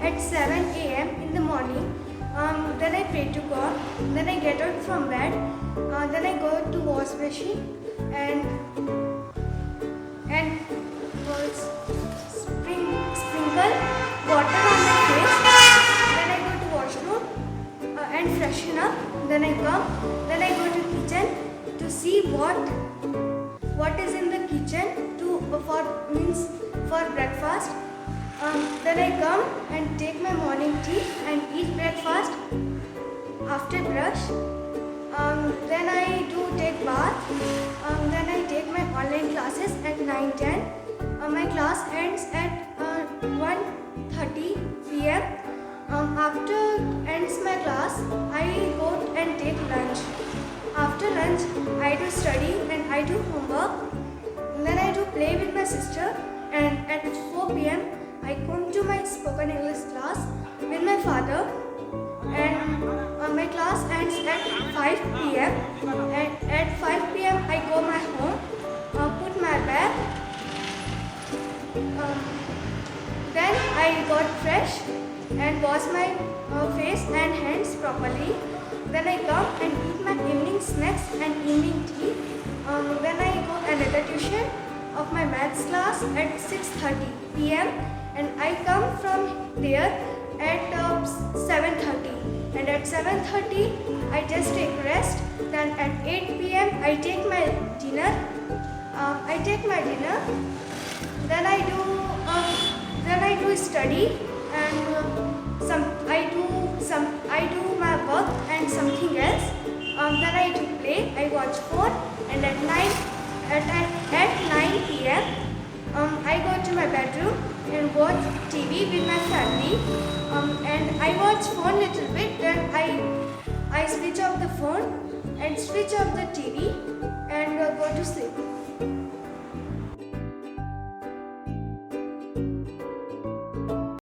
at 7 a.m. in the morning. Then I pray to God. Then I get out from bed. Then I go to wash machine and sprinkle water on my face. Then I go to washroom and freshen up. Then I come. Then I go to kitchen to see what is in the kitchen for breakfast. Then I come and take my morning tea and eat breakfast. After brush, then I do take bath. Then I take my online classes at 9:10. My class ends at 1:30 p.m. After ends my class, I go and take lunch. After lunch, I do study and I do homework. Then I do play with my sister, and at 4 p.m. I come to my spoken English class with my father, and my class ends at 5 p.m. and at 5 p.m. I go my home, put my bag, then I got fresh and wash my face and hands properly. Then I come and eat my evening snacks and evening tea. Then I go another tuition of my maths class at 6:30 p.m. and I come from there at 7:30. And at 7:30 I just take rest. Then at 8 p.m. I take my dinner. Then I do study and I do my work and something else. Then I do play. I watch phone, and at 9 p.m. I go to my bedroom and watch TV with my family. And I watch phone little bit. Then I switch off the phone and switch off the TV and go to sleep.